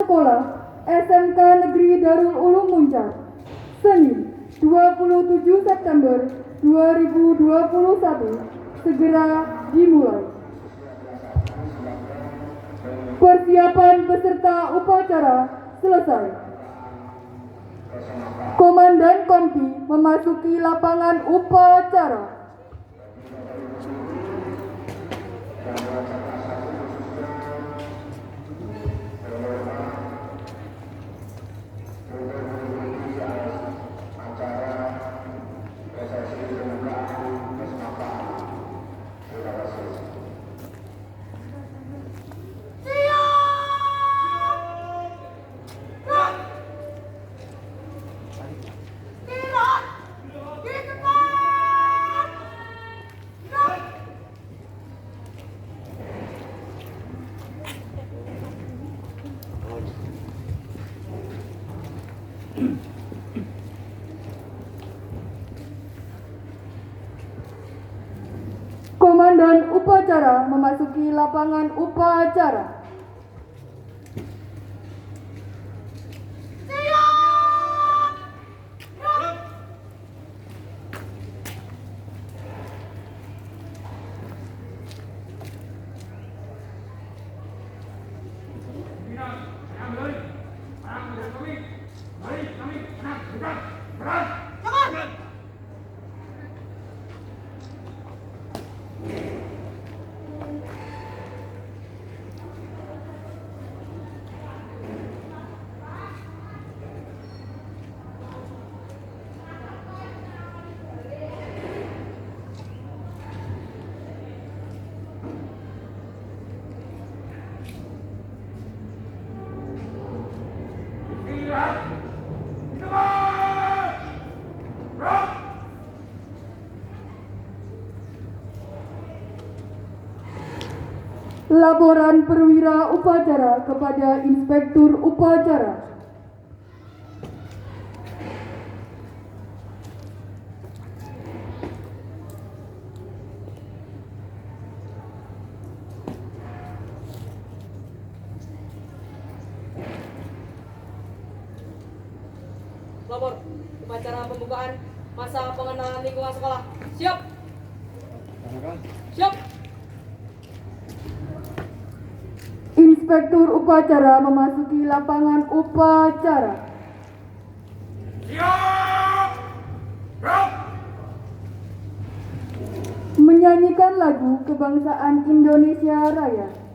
Sekolah SMK Negeri Darul Ulum Muncak, Senin 27 September 2021, segera dimulai. Persiapan peserta upacara selesai. Komandan Kompi memasuki lapangan upacara. Komandan upacara memasuki lapangan upacara. Laporan perwira upacara kepada Inspektur Upacara. Lapor upacara pembukaan masa pengenalan lingkungan sekolah. Siap. Siap. Inspektur Upacara memasuki lapangan upacara. Siap! Siap! Menyanyikan lagu kebangsaan Indonesia Raya.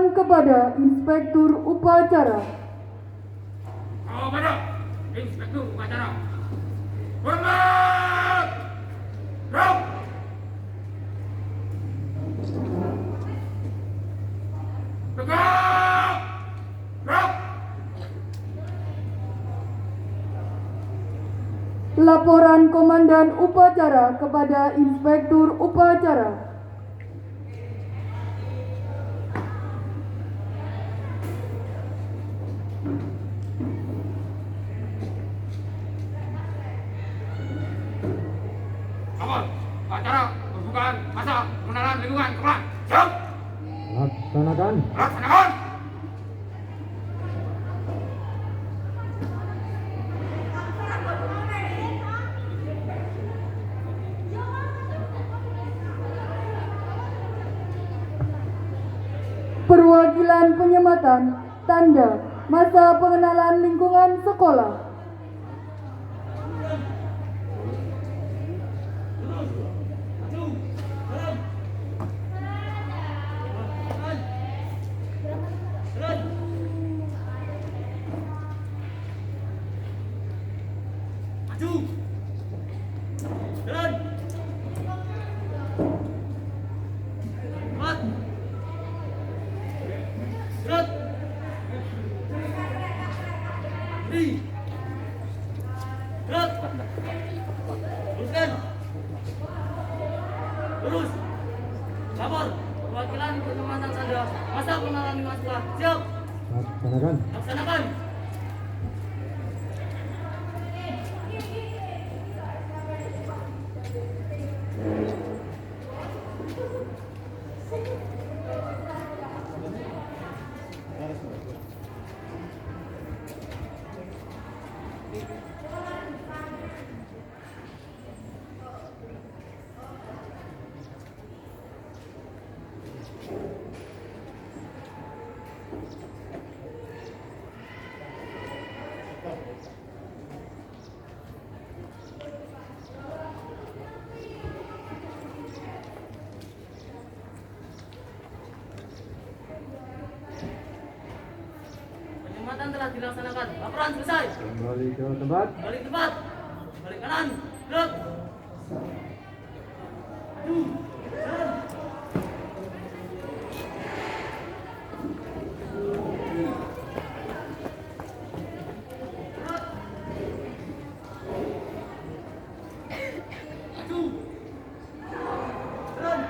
Laporan kepada Inspektur Upacara. Kepada Inspektur Upacara. Hormat! Gerak! Tegak! Gerak! Laporan Komandan Upacara kepada Inspektur Upacara. Awal acara pembukaan masa pengenalan lingkungan sekolah. Siap! Laksanakan. Laksanakan! Perwakilan penyematan tanda masa pengenalan lingkungan sekolah. Maju! Jalan! Mat! Gerak! Beri! Gerak! Luruskan! Lurus! Lapor! Perwakilan penyematan tanda masa pengenalan lingkungan sekolah. Siap! Laksanakan. Laksanakan! Penyematan telah dilaksanakan. Laporan selesai. Kembali ke tempat. Balik tempat. Balik kanan. Gerak. Maju. Jalan. Gerak. Maju. Jalan.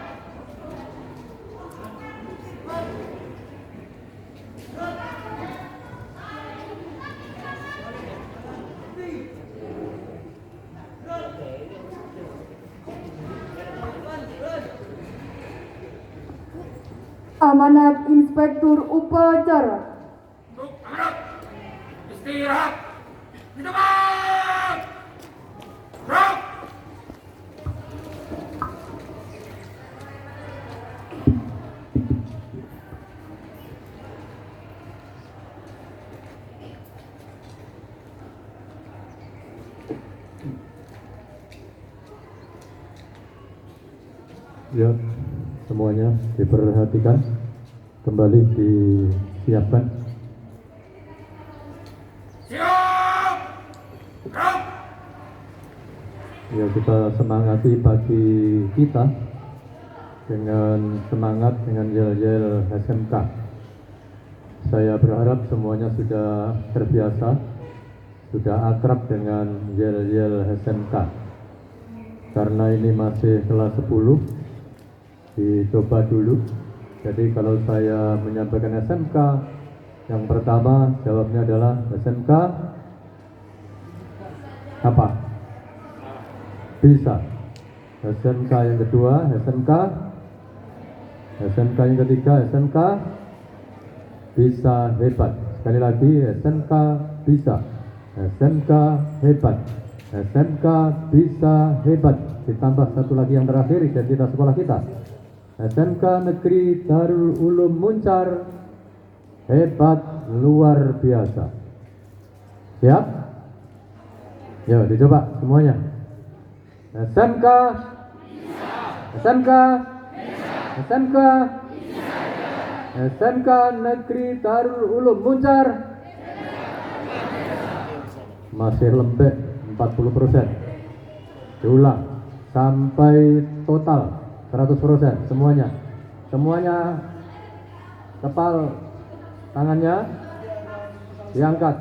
Amanat Inspektur Upacara. Untuk amanat. Istirahat. Di tempat. Gerak. Ya, semuanya diperhatikan. Kembali disiapkan. Siap. Gerak. Ya, kita semangati pagi kita dengan semangat, dengan yel-yel SMK. Saya berharap semuanya sudah terbiasa, sudah akrab dengan yel-yel SMK. Karena ini masih kelas 10, dicoba dulu. Jadi kalau saya menyampaikan SMK, yang pertama jawabnya adalah SMK apa? Bisa. SMK yang kedua, SMK. SMK yang ketiga, SMK bisa hebat. Sekali lagi, SMK bisa. SMK hebat. SMK bisa hebat. Ditambah satu lagi yang terakhir, identitas sekolah kita. SMK Negeri Darul Ulum Muncar hebat luar biasa. Siap? Ya, dicoba semuanya. SMK SMK SMK SMK Negeri Darul Ulum Muncar. Masih lembek 40%. Diulang sampai total 100% semuanya. Semuanya kepal tangannya diangkat.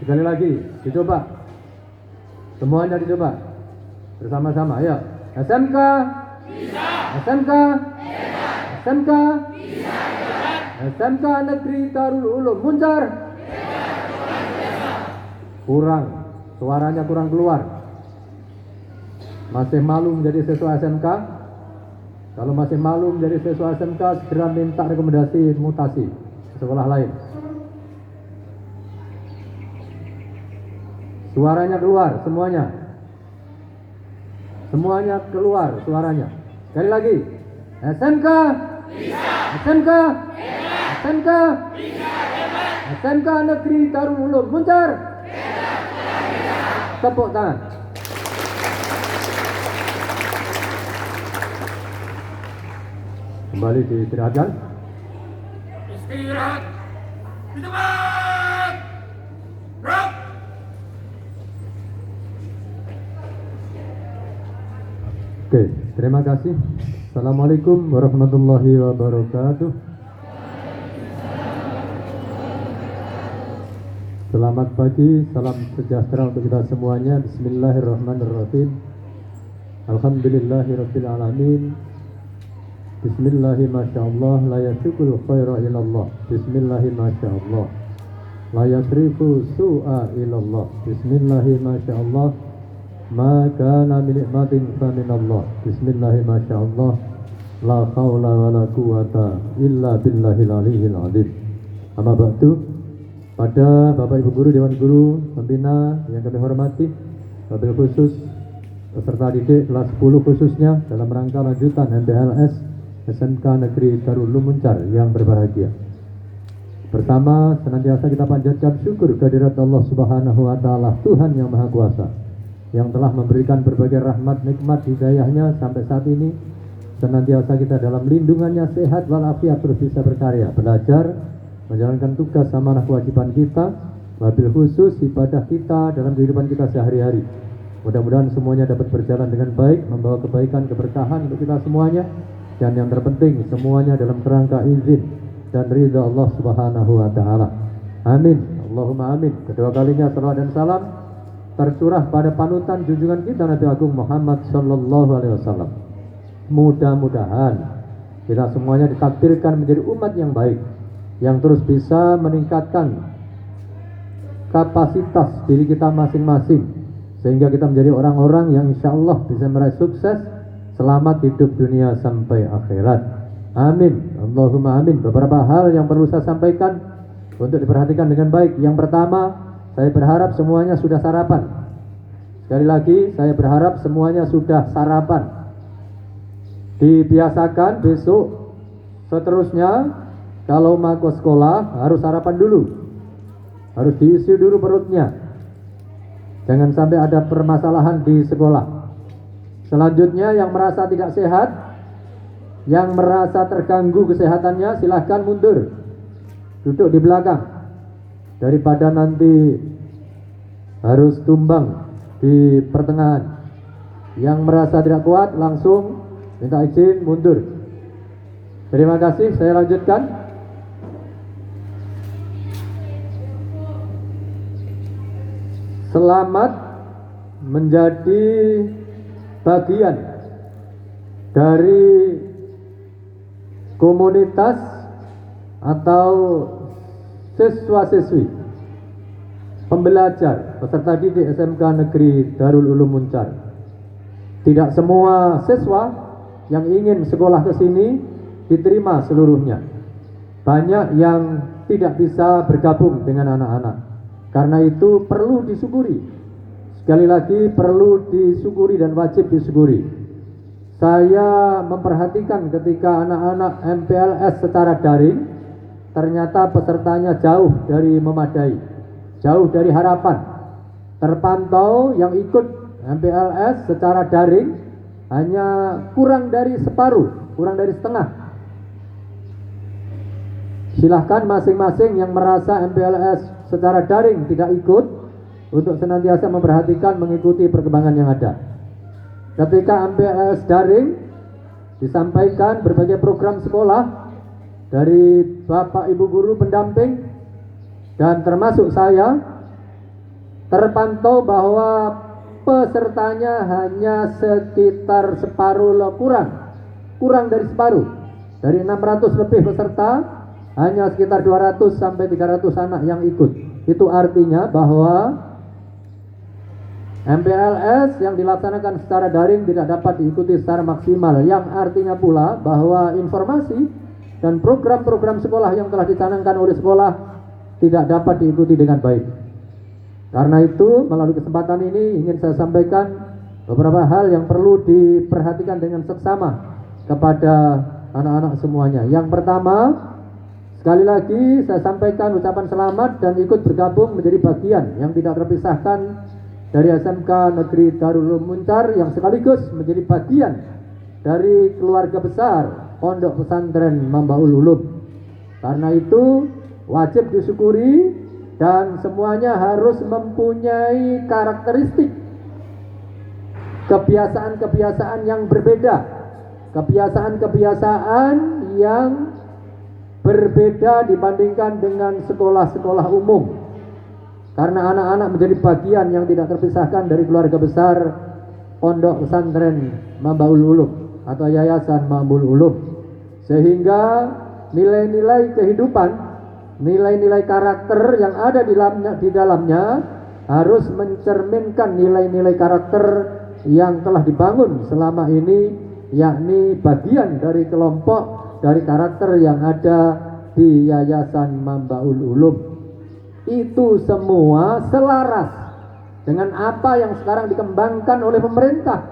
Sekali lagi dicoba. Semuanya dicoba. Bersama-sama, ayo. SMK bisa. SMK bisa. SMK bisa. SMK Negeri Darul Ulum Muncar. Kurang, suaranya kurang keluar. Masih malu menjadi siswa SMK? Kalau masih malu menjadi siswa SMK, segera minta rekomendasi mutasi ke sekolah lain. Suaranya keluar semuanya. Semuanya keluar suaranya. Sekali lagi. SMK bisa. SMK hebat. SMK bisa hebat. SMK Negeri Darul Ulum Muncar. Tepuk tangan. Kembali diistirahatkan. Istirahat di tempat. Rock. Oke, terima kasih. Assalamualaikum warahmatullahi wabarakatuh. Selamat pagi, salam sejahtera untuk kita semuanya. Bismillahirrahmanirrahim. Alhamdulillahirabbil alamin. Bismillahi masyaallah, la yasukul khaira ilallah. Bismillahi masyaallah, la yasrifu su'a ilallah. Bismillahi masyaallah, ma kana min nikmatin fa minallah. Bismillahi masyaallah, la haula wala quwata illa billahil aliyyil azim. Amma ba'du, pada Bapak Ibu guru, Dewan Guru, pembina yang kami hormati, wabil khusus peserta didik kelas 10 khususnya dalam rangka lanjutan MPLS SMK Negeri Darul Ulum Muncar yang berbahagia. Pertama, senantiasa kita panjatkan syukur kehadirat Allah Subhanahu wa taala, Tuhan yang Maha Kuasa, yang telah memberikan berbagai rahmat, nikmat, hidayahnya sampai saat ini. Senantiasa kita dalam lindungannya, sehat walafiat, terus bisa berkarya, belajar, menjalankan tugas amanah kewajiban kita, wabil khusus ibadah kita dalam kehidupan kita sehari-hari. Mudah-mudahan semuanya dapat berjalan dengan baik, membawa kebaikan, keberkahan untuk kita semuanya. Dan yang terpenting semuanya dalam kerangka izin dan ridha Allah Subhanahu wa taala. Amin. Allahumma amin. Kedua kalinya salawat dan salam tercurah pada panutan junjungan kita Nabi Agung Muhammad sallallahu alaihi wasallam. Mudah-mudahan kita semuanya ditakdirkan menjadi umat yang baik, yang terus bisa meningkatkan kapasitas diri kita masing-masing, sehingga kita menjadi orang-orang yang insya Allah bisa meraih sukses, selamat hidup dunia sampai akhirat. Amin. Allahumma amin. Beberapa hal yang perlu saya sampaikan untuk diperhatikan dengan baik. Yang pertama, saya berharap semuanya sudah sarapan. Sekali lagi, saya berharap semuanya sudah sarapan. Dibiasakan besok seterusnya, kalau mau ke sekolah harus sarapan dulu. Harus diisi dulu perutnya. Jangan sampai ada permasalahan di sekolah. Selanjutnya, yang merasa tidak sehat, yang merasa terganggu kesehatannya, silahkan mundur, duduk di belakang, daripada nanti harus tumbang di pertengahan. Yang merasa tidak kuat langsung minta izin mundur. Terima kasih, saya lanjutkan. Selamat menjadi bagian dari komunitas atau siswa-siswi pembelajar peserta didik SMK Negeri Darul Ulum Muncar. Tidak semua siswa yang ingin sekolah ke sini diterima seluruhnya. Banyak yang tidak bisa bergabung dengan anak-anak. Karena itu perlu disyukuri. Sekali lagi, perlu disyukuri dan wajib disyukuri. Saya memperhatikan ketika anak-anak MPLS secara daring, ternyata pesertanya jauh dari memadai, jauh dari harapan. Terpantau yang ikut MPLS secara daring hanya kurang dari separuh kurang dari setengah. Silahkan masing-masing yang merasa MPLS secara daring tidak ikut untuk senantiasa memperhatikan mengikuti perkembangan yang ada. Ketika MPLS daring disampaikan berbagai program sekolah dari Bapak Ibu guru pendamping dan termasuk saya, terpantau bahwa pesertanya hanya sekitar separuh kurang dari separuh. Dari 600 lebih peserta, hanya sekitar 200 sampai 300 anak yang ikut. Itu artinya bahwa MPLS yang dilaksanakan secara daring tidak dapat diikuti secara maksimal, yang artinya pula bahwa informasi dan program-program sekolah yang telah dicanangkan oleh sekolah tidak dapat diikuti dengan baik. Karena itu, melalui kesempatan ini ingin saya sampaikan beberapa hal yang perlu diperhatikan dengan seksama kepada anak-anak semuanya. Yang pertama, sekali lagi saya sampaikan ucapan selamat dan ikut bergabung menjadi bagian yang tidak terpisahkan dari SMK Negeri Darul Ulum Muncar, yang sekaligus menjadi bagian dari keluarga besar Pondok Pesantren Mambaul Ulum. Karena itu wajib disyukuri dan semuanya harus mempunyai karakteristik kebiasaan-kebiasaan yang berbeda, kebiasaan-kebiasaan yang berbeda dibandingkan dengan sekolah-sekolah umum. Karena anak-anak menjadi bagian yang tidak terpisahkan dari keluarga besar Pondok Pesantren Mambaul Ulum atau Yayasan Mambaul Ulum, sehingga nilai-nilai kehidupan, nilai-nilai karakter yang ada di dalamnya harus mencerminkan nilai-nilai karakter yang telah dibangun selama ini, yakni bagian dari kelompok dari karakter yang ada di Yayasan Mambaul Ulum. Itu semua selaras dengan apa yang sekarang dikembangkan oleh pemerintah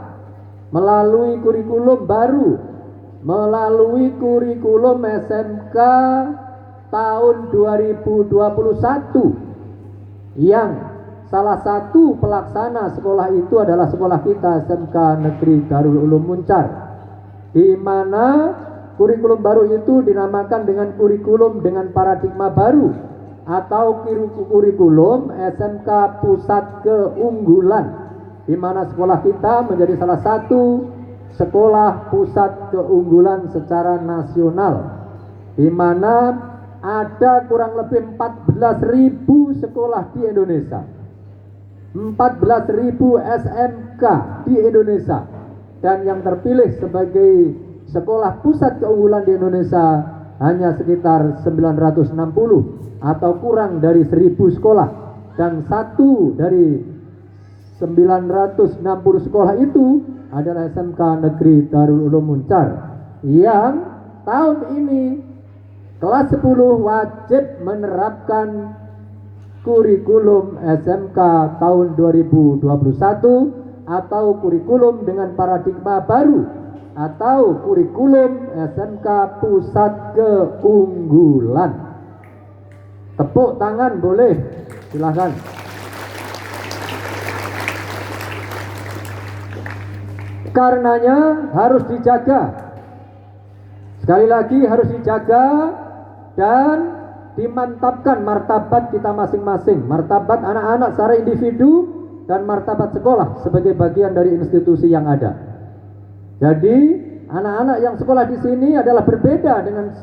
melalui kurikulum baru, melalui kurikulum SMK tahun 2021, yang salah satu pelaksana sekolah itu adalah sekolah kita, SMK Negeri Darul Ulum Muncar, di mana kurikulum baru itu dinamakan dengan kurikulum dengan paradigma baru atau kurikulum SMK Pusat Keunggulan, di mana sekolah kita menjadi salah satu sekolah pusat keunggulan secara nasional, di mana ada kurang lebih 14.000 sekolah di Indonesia, 14.000 SMK di Indonesia, dan yang terpilih sebagai sekolah pusat keunggulan di Indonesia hanya sekitar 960 atau kurang dari 1.000 sekolah, dan satu dari 960 sekolah itu adalah SMK Negeri Darul Ulum Muncar, yang tahun ini kelas 10 wajib menerapkan kurikulum SMK tahun 2021 atau kurikulum dengan paradigma baru atau kurikulum SMK Pusat Keunggulan. Tepuk tangan boleh, silahkan. Karenanya harus dijaga, sekali lagi harus dijaga dan dimantapkan martabat kita masing-masing, martabat anak-anak secara individu dan martabat sekolah sebagai bagian dari institusi yang ada. Jadi anak-anak yang sekolah di sini adalah berbeda dengan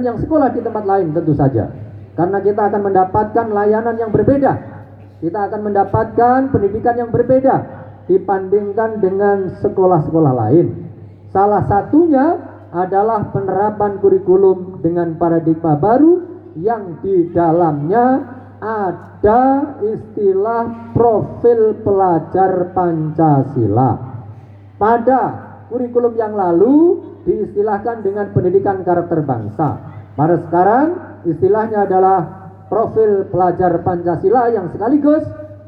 yang sekolah di tempat lain tentu saja, karena kita akan mendapatkan layanan yang berbeda, kita akan mendapatkan pendidikan yang berbeda dibandingkan dengan sekolah-sekolah lain. Salah satunya adalah penerapan kurikulum dengan paradigma baru yang di dalamnya ada istilah profil pelajar Pancasila. Pada kurikulum yang lalu diistilahkan dengan pendidikan karakter bangsa. Pada sekarang istilahnya adalah profil pelajar Pancasila, yang sekaligus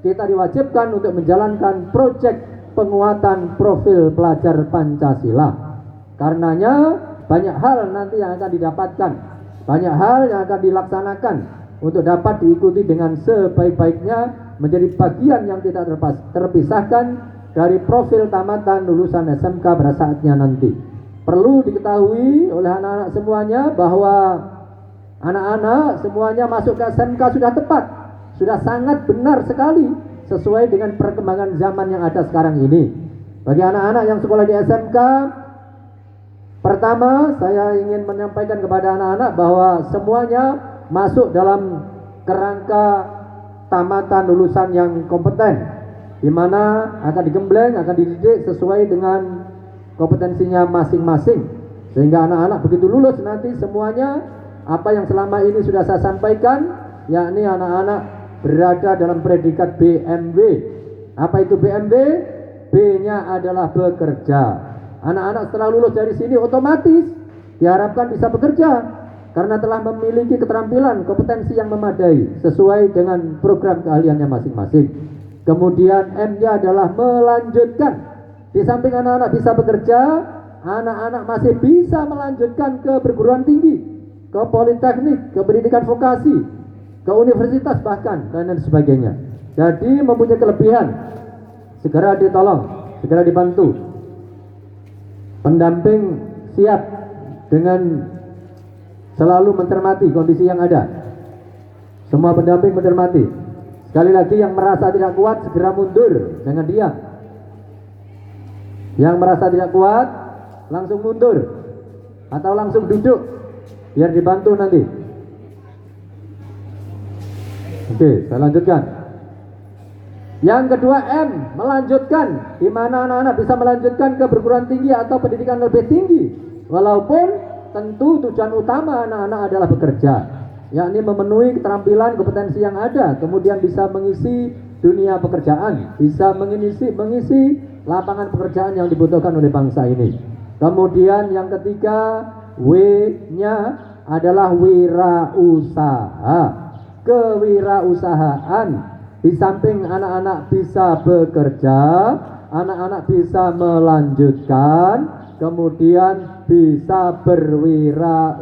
kita diwajibkan untuk menjalankan proyek penguatan profil pelajar Pancasila. Karenanya banyak hal nanti yang akan didapatkan, banyak hal yang akan dilaksanakan untuk dapat diikuti dengan sebaik-baiknya, menjadi bagian yang tidak terpisahkan dari profil tamatan lulusan SMK pada saatnya nanti. Perlu diketahui oleh anak-anak semuanya bahwa anak-anak semuanya masuk ke SMK sudah tepat, sudah sangat benar sekali sesuai dengan perkembangan zaman yang ada sekarang ini. Bagi anak-anak yang sekolah di SMK, pertama saya ingin menyampaikan kepada anak-anak bahwa semuanya masuk dalam kerangka tamatan lulusan yang kompeten, di mana akan digembleng, akan dididik sesuai dengan kompetensinya masing-masing, sehingga anak-anak begitu lulus nanti semuanya apa yang selama ini sudah saya sampaikan, yakni anak-anak berada dalam predikat BMW. Apa itu BMW? B-nya adalah bekerja. Anak-anak setelah lulus dari sini otomatis diharapkan bisa bekerja karena telah memiliki keterampilan, kompetensi yang memadai sesuai dengan program keahliannya masing-masing. Kemudian M-nya adalah melanjutkan. Di samping anak-anak bisa bekerja, anak-anak masih bisa melanjutkan ke perguruan tinggi, ke politeknik, ke pendidikan vokasi, ke universitas bahkan, dan lain sebagainya. Jadi mempunyai kelebihan. Segera ditolong, segera dibantu. Pendamping siap dengan selalu mencermati kondisi yang ada. Semua pendamping mencermati. Sekali lagi, yang merasa tidak kuat segera mundur, jangan diam. Yang merasa tidak kuat langsung mundur atau langsung duduk biar dibantu nanti. Oke, saya lanjutkan. Yang kedua, M, melanjutkan, di mana anak-anak bisa melanjutkan ke perguruan tinggi atau pendidikan lebih tinggi, walaupun tentu tujuan utama anak-anak adalah bekerja, yakni memenuhi keterampilan kompetensi yang ada, kemudian bisa mengisi dunia pekerjaan, bisa mengisi lapangan pekerjaan yang dibutuhkan oleh bangsa ini. Kemudian yang ketiga, W-nya adalah wirausaha, kewirausahaan. Di samping anak-anak bisa bekerja, anak-anak bisa melanjutkan, kemudian bisa berwirausaha.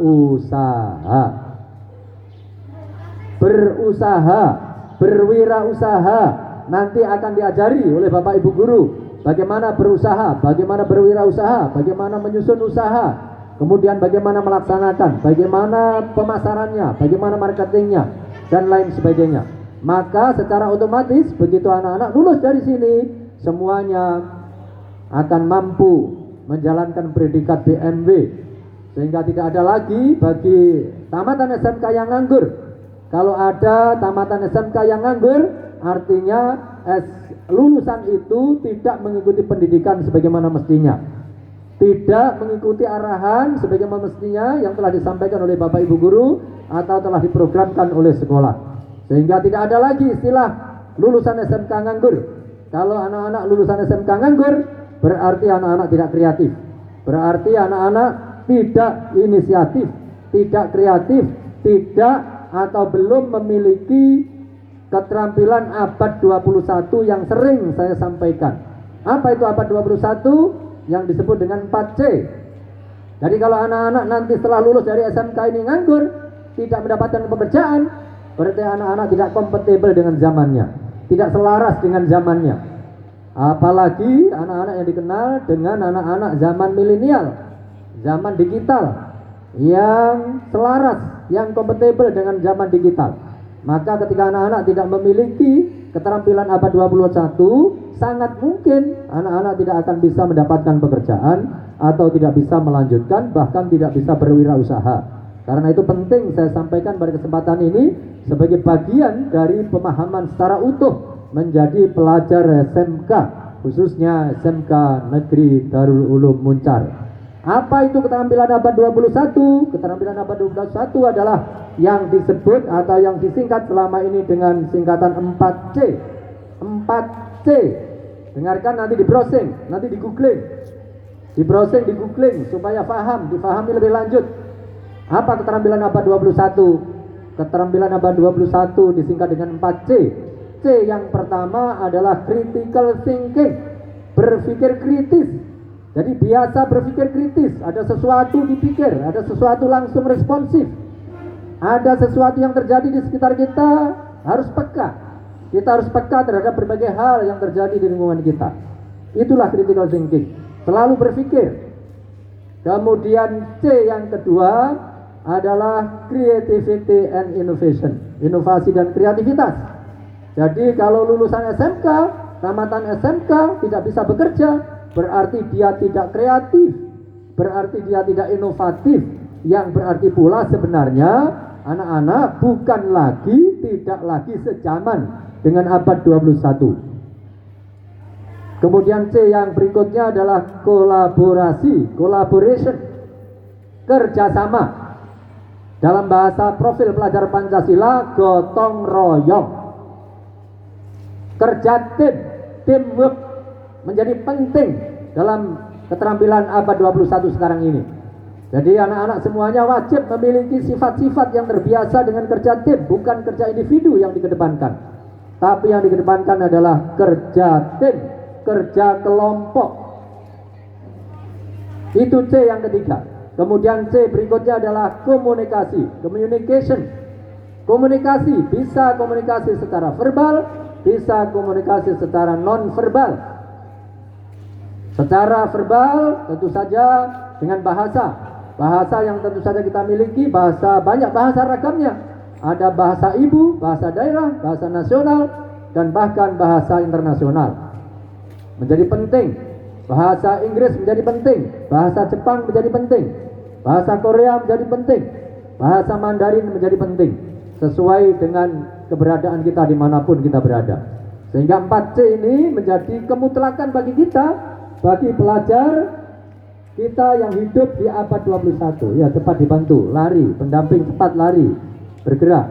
Berwirausaha nanti akan diajari oleh Bapak Ibu guru bagaimana berusaha, bagaimana berwirausaha, bagaimana menyusun usaha, kemudian bagaimana melaksanakan, bagaimana pemasarannya, bagaimana marketingnya, dan lain sebagainya. Maka secara otomatis begitu anak-anak lulus dari sini, semuanya akan mampu menjalankan predikat BMW, sehingga tidak ada lagi bagi tamatan SMK yang nganggur. Kalau ada tamatan SMK yang nganggur, artinya lulusan itu tidak mengikuti pendidikan sebagaimana mestinya, tidak mengikuti arahan sebagaimana mestinya yang telah disampaikan oleh Bapak Ibu guru atau telah diprogramkan oleh sekolah. Sehingga tidak ada lagi istilah lulusan SMK nganggur. Kalau anak-anak lulusan SMK nganggur, berarti anak-anak tidak kreatif, berarti anak-anak tidak inisiatif, tidak kreatif, tidak atau belum memiliki keterampilan abad 21 yang sering saya sampaikan. Apa itu abad 21? Yang disebut dengan 4C. Jadi kalau anak-anak nanti setelah lulus dari SMK ini nganggur, tidak mendapatkan pekerjaan, berarti anak-anak tidak kompatibel dengan zamannya, tidak selaras dengan zamannya. Apalagi anak-anak yang dikenal dengan anak-anak zaman milenial, zaman digital, yang selaras, yang kompatibel dengan zaman digital. Maka ketika anak-anak tidak memiliki keterampilan abad 21, sangat mungkin anak-anak tidak akan bisa mendapatkan pekerjaan atau tidak bisa melanjutkan, bahkan tidak bisa berwirausaha. Karena itu penting saya sampaikan pada kesempatan ini sebagai bagian dari pemahaman secara utuh menjadi pelajar SMK, khususnya SMK Negeri Darul Ulum Muncar. Apa itu keterampilan abad 21? Keterampilan abad 21 adalah yang disebut atau yang disingkat selama ini dengan singkatan 4C. 4C. Dengarkan, nanti di browsing, nanti di googling. Di browsing, di googling supaya difahami lebih lanjut. Apa keterampilan abad 21? Keterampilan abad 21 disingkat dengan 4C. C yang pertama adalah critical thinking, berpikir kritis. Jadi biasa berpikir kritis, ada sesuatu dipikir, ada sesuatu langsung responsif. Ada sesuatu yang terjadi di sekitar kita, harus peka. Kita harus peka terhadap berbagai hal yang terjadi di lingkungan kita. Itulah critical thinking, selalu berpikir. Kemudian C yang kedua adalah creativity and innovation, inovasi dan kreativitas. Jadi kalau lulusan SMK, tamatan SMK tidak bisa bekerja, berarti dia tidak kreatif, berarti dia tidak inovatif, yang berarti pula sebenarnya anak-anak tidak lagi sejaman dengan abad 21. Kemudian C yang berikutnya adalah kolaborasi, collaboration, kerjasama. Dalam bahasa profil pelajar Pancasila, gotong royong, kerja tim, teamwork menjadi penting dalam keterampilan abad 21 sekarang ini. Jadi anak-anak semuanya wajib memiliki sifat-sifat yang terbiasa dengan kerja tim, bukan kerja individu yang dikedepankan, tapi yang dikedepankan adalah kerja tim, kerja kelompok. Itu C yang ketiga. Kemudian C berikutnya adalah komunikasi, communication. Komunikasi, bisa komunikasi secara verbal, bisa komunikasi secara non verbal. Secara verbal tentu saja dengan bahasa yang tentu saja kita miliki, banyak bahasa ragamnya. Ada bahasa ibu, bahasa daerah, bahasa nasional, dan bahkan bahasa internasional. Menjadi penting. Bahasa Inggris menjadi penting, bahasa Jepang menjadi penting, bahasa Korea menjadi penting, bahasa Mandarin menjadi penting, sesuai dengan keberadaan kita dimanapun kita berada. Sehingga 4C ini menjadi kemutlakan bagi kita, bagi pelajar kita yang hidup di abad 21. Ya, cepat dibantu, lari, pendamping cepat lari, bergerak.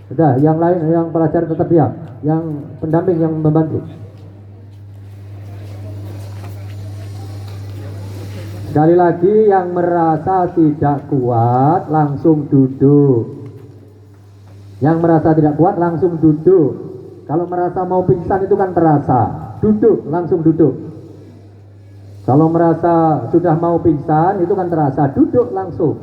Sudah, yang lain, yang pelajar tetap diam, yang pendamping yang membantu. Sekali lagi, yang merasa tidak kuat langsung duduk. Yang merasa tidak kuat langsung duduk. Kalau merasa mau pingsan itu kan terasa. Duduk, langsung duduk. Kalau merasa sudah mau pingsan itu kan terasa. Duduk langsung.